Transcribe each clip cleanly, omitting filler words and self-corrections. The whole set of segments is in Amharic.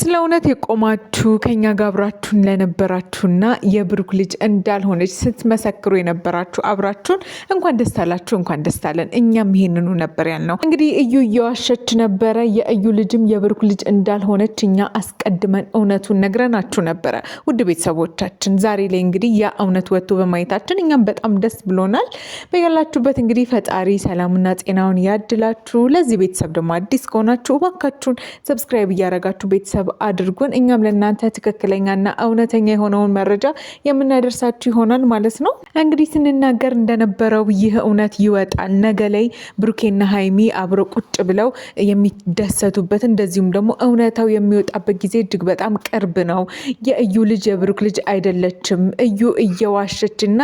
ስለ እውነት የቆማችሁ ከኛ ጋር አብራችሁን ለነበራችሁና የብሩክ ልጅ እንዳልሆነች ስትመሰክሩ የነበራችሁ አብራችሁን እንኳን ደስ አላችሁ፣ እንኳን ደስ አለን። እኛም ይሄንኑ ነበር ያልነው። እንግዲህ እዩ እየዋሸች ነበረ። የእዩ ልጅም የብሩክ ልጅ እንዳልሆነች እኛ አስቀድመን እውነቱን ነግረናችሁ ነበረ። ውድ ቤተሰቦቻችን ዛሬ ላይ እንግዲህ ያ እውነት ወጥቶ በማየታችን እኛም በጣም ደስ ብሎናል። በያላችሁበት እንግዲህ ፈጣሪ ሰላምና ጤናውን ያድላችሁ። ለዚህ ቤተሰብ ደግሞ አዲስ ከሆናችሁ እባካችሁን ሰብስክራይብ እያደረጋችሁ ቤተሰብ አድርጉን። እኛም ለእናንተ ትክክለኛና እውነተኛ የሆነውን መረጃ የምናደርሳችሁ ይሆናል ማለት ነው። እንግዲህ ስንናገር እንደነበረው ይህ እውነት ይወጣል። ነገ ላይ ብሩኬና ሀይሚ አብረው ቁጭ ብለው የሚደሰቱበት እንደዚሁም ደግሞ እውነታው የሚወጣበት ጊዜ እጅግ በጣም ቅርብ ነው። የእዩ ልጅ የብሩክ ልጅ አይደለችም። እዩ እየዋሸችና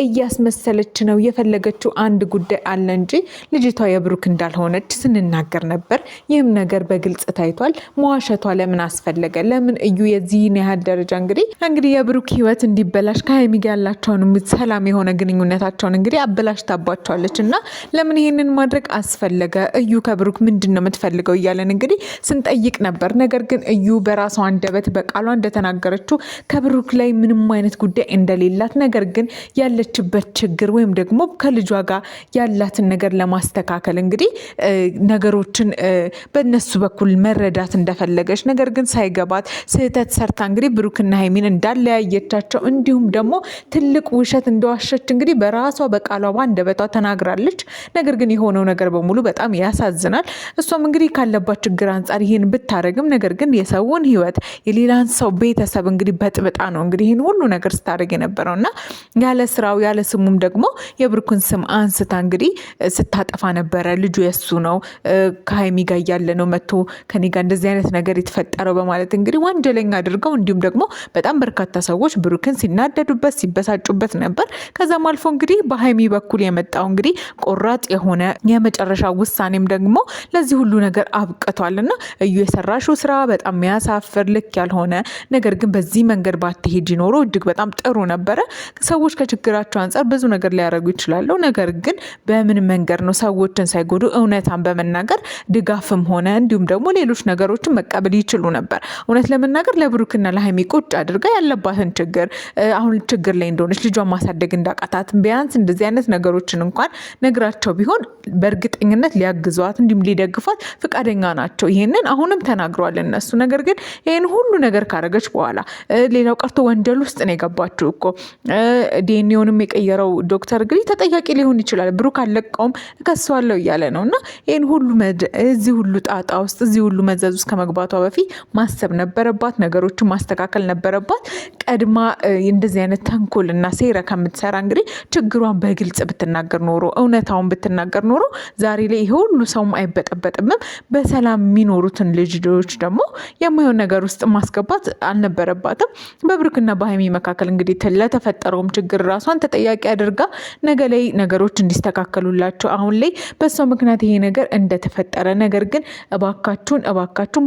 እያስመሰለች ነው። የፈለገችው አንድ ጉዳይ አለ እንጂ ልጅቷ የብሩክ እንዳልሆነች ስንናገር ነበር። ይህም ነገር በግልጽ ታይቷል። መዋሸቷ ለምን አስፈለገ? ለምን እዩ የዚህን ያህል ደረጃ እንግዲህ የብሩክ ህይወት እንዲበላሽ ከሀይሚ ጋር ያላቸውን ሰላም የሆነ ግንኙነታቸውን እንግዲህ አበላሽታባቸዋለች እና ለምን ይሄንን ማድረግ አስፈለገ? እዩ ከብሩክ ምንድን ነው የምትፈልገው እያለን እንግዲህ ስንጠይቅ ነበር። ነገር ግን እዩ በራሷ አንደበት በቃሏ እንደተናገረችው ከብሩክ ላይ ምንም አይነት ጉዳይ እንደሌላት፣ ነገር ግን ያለችበት ችግር ወይም ደግሞ ከልጇ ጋር ያላትን ነገር ለማስተካከል እንግዲህ ነገሮችን በእነሱ በኩል መረዳት እንደፈለገች፣ ነገር ግን ሳይገባት ስህተት ሰርታ እንግዲህ ብሩክና ሀይሚን እንዳለያየቻቸው እንዲሁም ደግሞ ትልቅ ውሸት እንደዋሸች እንግዲህ በራሷ በቃሏ አንደበቷ ተናግራለች። ነገር ግን የሆነው ነገር በሙሉ በጣም ያሳዝናል። እሷም እንግዲህ ካለባት ችግር አንጻር ይህን ብታደርግም ነገር ግን የሰውን ህይወት የሌላን ሰው ቤተሰብ እንግዲህ በጥብጣ ነው እንግዲህ ይህን ሁሉ ነገር ስታደርግ የነበረው እና ያለ ስራው ያለ ስሙም ደግሞ የብሩክን ስም አንስታ እንግዲህ ስታጠፋ ነበረ። ልጁ የሱ ነው፣ ከሀይሚ ጋር እያለ ነው መጥቶ ከኔ ጋር እንደዚህ አይነት ነገር የተፈጠረው በማለት እንግዲህ ወንጀለኛ አድርገው እንዲሁም ደግሞ በጣም በርካታ ሰዎች ብሩክን ሲናደዱበት ሲበሳጩበት ነበር። ከዛም አልፎ እንግዲህ በሀይሚ በኩል የመጣው እንግዲህ ቆራጥ የሆነ የመጨረሻ ውሳኔም ደግሞ ለዚህ ሁሉ ነገር አብቅቷል እና እዩ የሰራሽው ስራ በጣም የሚያሳፍር ልክ ያልሆነ ነገር ግን በዚህ መንገድ ባትሄጂ ኖሮ እጅግ በጣም ጥሩ ነበረ። ሰዎች ከችግራቸው አንጻር ብዙ ነገር ሊያደርጉ ይችላሉ። ነገር ግን በምን መንገድ ነው ሰዎችን ሳይጎዱ እውነታን በመናገር ድጋፍም ሆነ እንዲሁም ደግሞ ሌሎች ነገሮችን መቀበል ይችሉ ነበር። እውነት ለመናገር ለብሩክና ለሀይሚ ቁጭ አድርጋ ያለባትን ችግር አሁን ችግር ላይ እንደሆነች ልጇን ማሳደግ እንዳቃታት ቢያንስ እንደዚህ አይነት ነገሮችን እንኳን ነግራቸው ቢሆን በእርግጠኝነት ሊያግዟት እንዲሁም ሊደግፏት ፍቃደኛ ናቸው። ይሄንን አሁንም ተናግረዋል እነሱ። ነገር ግን ይህን ሁሉ ነገር ካረገች በኋላ ሌላው ቀርቶ ወንጀል ውስጥ ነው የገባችው እኮ ዲኤንኤውንም የቀየረው ዶክተር እንግዲህ ተጠያቂ ሊሆን ይችላል። ብሩክ አለቀውም እከሰዋለሁ እያለ ነው እና ይህን ሁሉ እዚህ ሁሉ ጣጣ ውስጥ እዚህ ሁሉ መዘዝ ውስጥ ከመግባቷ በፊት ማሰብ ነበረባት፣ ነገሮችን ማስተካከል ነበረባት። ቀድማ እንደዚህ አይነት ተንኮልና ሴራ ከምትሰራ እንግዲህ ችግሯን በግልጽ ብትናገር ኖሮ እውነታውን ብትናገር ኖሮ ዛሬ ላይ ይሄ ሁሉ ሰውም አይበጠበጥምም። በሰላም የሚኖሩትን ልጆች ደግሞ የማይሆን ነገር ውስጥ ማስገባት አልነበረባትም። በብሩክና በሀይሚ መካከል እንግዲህ ለተፈጠረውም ችግር ራሷን ተጠያቂ አድርጋ ነገ ላይ ነገሮች እንዲስተካከሉላቸው አሁን ላይ በሷ ምክንያት ይሄ ነገር እንደተፈጠረ፣ ነገር ግን እባካችሁን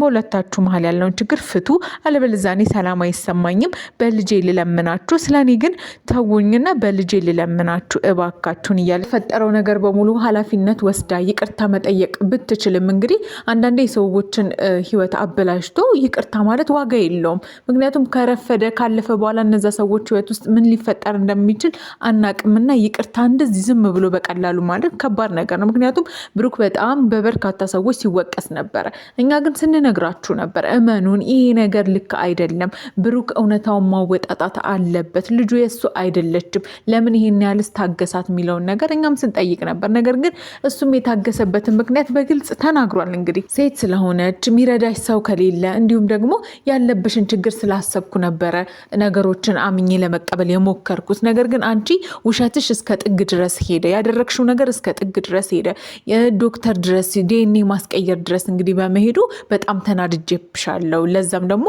በሁለታችሁ መሀል ያለውን ችግር ፍቱ፣ አለበለዚያ እኔ ሰላም አይሰማኝም፣ በልጄ ልለምናችሁ፣ ስለኔ ግን ተውኝና በልጄ ልለምናችሁ እባካችሁን እያለ ፈጠረው ነገር በሙሉ ኃላፊነት ወስዳ ይቅርታ መጠየቅ ብትችልም እንግዲህ አንዳንዴ የሰዎችን ህይወት አበላሽቶ ይቅርታ ማለት ዋጋ የለውም። ምክንያቱም ከረፈደ ካለፈ በኋላ እነዛ ሰዎች ህይወት ውስጥ ምን ሊፈጠር እንደሚችል አናቅምና ይቅርታ እንደዚህ ዝም ብሎ በቀላሉ ማለት ከባድ ነገር ነው። ምክንያቱም ብሩክ በጣም በበርካታ ሰዎች ሲወቀስ ነበረ። እኛ ግን ስንነግራችሁ ነበር፣ እመኑን ይሄ ነገር ልክ አይደለም፣ ብሩክ እውነታውን ማወጣጣት አለበት፣ ልጁ የሱ አይደለችም፣ ለምን ይሄን ያህልስ ታገሳት የሚለውን ነገር እኛም ስንጠይቅ ነበር። ነገር ግን እሱም የታገሰበትን ምክንያት በግልጽ ተናግሯል። እንግዲህ ሴት ስለሆነች የሚረዳሽ ሰው ከሌለ እንዲሁም ደግሞ ያለብሽን ችግር ስላሰብኩ ነበረ ነገሮችን አምኜ ለመቀበል የሞከርኩት፣ ነገር ግን አንቺ ውሸትሽ እስከ ጥግ ድረስ ሄደ፣ ያደረግሽው ነገር እስከ ጥግ ድረስ ሄደ፣ የዶክተር ድረስ ዲኤንኤ ማስቀየር ድረስ እንግዲህ በመሄዱ በጣም ተናድጄብሻለሁ። ለዛም ደግሞ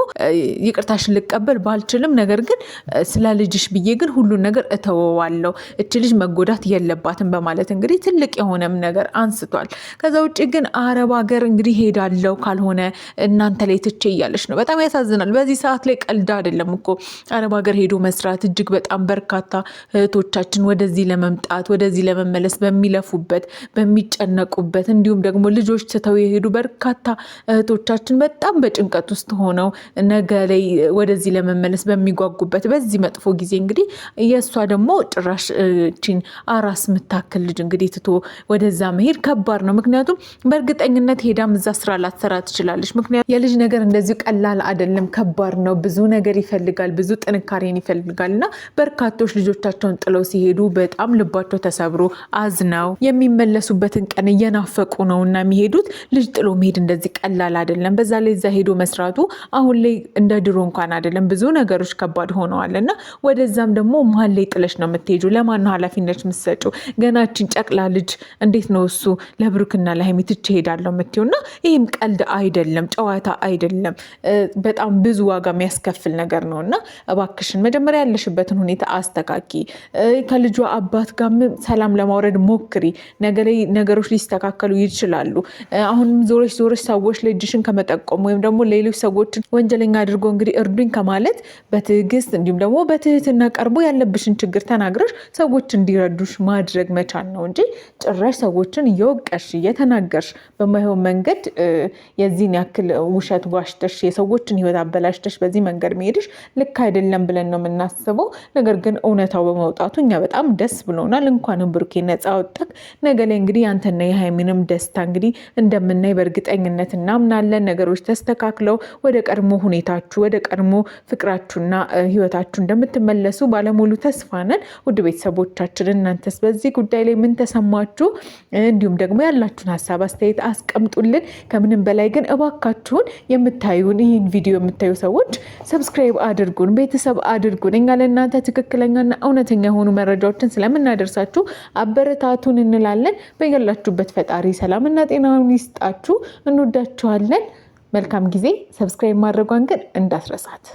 ይቅርታሽን ልቀበል ባልችልም ነገር ግን ስለ ልጅሽ ብዬ ግን ሁሉን ነገር እተወዋለሁ፣ እች ልጅ መጎዳት የለባትም በማለት እንግዲህ ትልቅ የሆነም ነገር አንስቷል። ከዛ ውጭ ግን አረብ ሀገር እንግዲህ ሄዳለው ካልሆነ እናንተ ላይ ትቼ እያለች ነው። በጣም ያሳዝናል። በዚህ ሰዓት ላይ ቀልድ አይደለም እኮ አረብ ሀገር ሄዶ መስራት። እጅግ በጣም በርካታ እህቶቻችን ወደዚህ ለመምጣት ወደዚህ ለመመለስ በሚለፉበት በሚጨነቁበት እንዲሁም ደግሞ ልጆች ትተው የሄዱ በርካታ እህቶቻችን በጣም በጭንቀት ጭንቀት ውስጥ ሆነው ነገ ላይ ወደዚህ ለመመለስ በሚጓጉበት በዚህ መጥፎ ጊዜ እንግዲህ የእሷ ደግሞ ጭራሽ እቺን አራስ የምታክል ልጅ እንግዲህ ትቶ ወደዛ መሄድ ከባድ ነው። ምክንያቱም በእርግጠኝነት ሄዳም እዛ ስራ ላትሰራ ትችላለች። ምክንያቱም የልጅ ነገር እንደዚሁ ቀላል አይደለም፣ ከባድ ነው። ብዙ ነገር ይፈልጋል፣ ብዙ ጥንካሬን ይፈልጋል እና በርካቶች ልጆቻቸውን ጥለው ሲሄዱ በጣም ልባቸው ተሰብሮ አዝነው የሚመለሱበትን ቀን እየናፈቁ ነው እና የሚሄዱት። ልጅ ጥሎ መሄድ እንደዚህ ቀላል አይደለም። በዛ ላይ እዛ ሄዶ መስራቱ አሁን ላይ እንደ ድሮ እንኳን አይደለም፣ ብዙ ነገሮች ከባድ ሆነዋል እና ወደዛም ደግሞ መሀል ላይ ጥለሽ ነው የምትሄጁ። ለማን ነው ኃላፊነት የምትሰጪው? ገናችን ጨቅላ ልጅ እንዴት ነው እሱ ለብሩክና ለሀይሚ ትቼ እሄዳለሁ የምትይው? እና ይህም ቀልድ አይደለም፣ ጨዋታ አይደለም። በጣም ብዙ ዋጋ የሚያስከፍል ነገር ነው እና እባክሽን መጀመሪያ ያለሽበትን ሁኔታ አስተካኪ። ከልጇ አባት ጋር ሰላም ለማውረድ ሞክሪ። ነገ ላይ ነገሮች ሊስተካከሉ ይችላሉ። አሁንም ዞረሽ ሰዎች ላይ እጅሽን ከመጠቆም ወይም ደግሞ ሌሎች ሰዎችን ወንጀለኛ አድርጎ እንግዲህ እርዱኝ ከማለት በትዕግስት እንዲሁም ደግሞ በትህትና ቀርቦ ያለብሽን ችግር ተናግረሽ ሰዎች እንዲረዱሽ ማድረግ መቻል ነው እንጂ ጭራሽ ሰዎችን እየወቀሽ እየተናገርሽ በማይሆን መንገድ የዚህን ያክል ውሸት ዋሽተሽ የሰዎችን ሕይወት አበላሽተሽ በዚህ መንገድ መሄድሽ ልክ አይደለም ብለን ነው የምናስበው። ነገር ግን እውነታው በመውጣቱ እኛ በጣም ደስ ብሎናል። እንኳንም ብሩኬ ነፃ ወጣክ። ነገ ላይ እንግዲህ አንተና የሀይሚንም ደስታ እንግዲህ እንደምናይ በእርግጠኝነት እናምናለን። ነገሮች ተስተካክለው ወደ ቀድሞ ሁኔታችሁ ወደ ቀድሞ ፍቅራችሁና ሕይወታችሁ እንደምትመለሱ ባለሙሉ ተስፋ ነን። ውድ ቤተሰቦቻችን እናንተስ በዚህ ጉዳይ ላይ ምን ተሰማችሁ? እንዲሁም ደግሞ ያላችሁን ሀሳብ አስተያየት አስቀምጡልን። ከምንም በላይ ግን እባካችሁን የምታዩን ይህን ቪዲዮ የምታዩ ሰዎች ሰብስክራይብ አድርጉን፣ ቤተሰብ አድርጉን። እኛ ለእናንተ ትክክለኛና እውነተኛ የሆኑ መረጃዎችን ስለምናደርሳችሁ አበረታቱን እንላለን። በያላችሁበት ፈጣሪ ሰላምና ጤናውን ይስጣችሁ። እንወዳችኋለን። መልካም ጊዜ። ሰብስክራይብ ማድረጓን ግን እንዳትረሳት።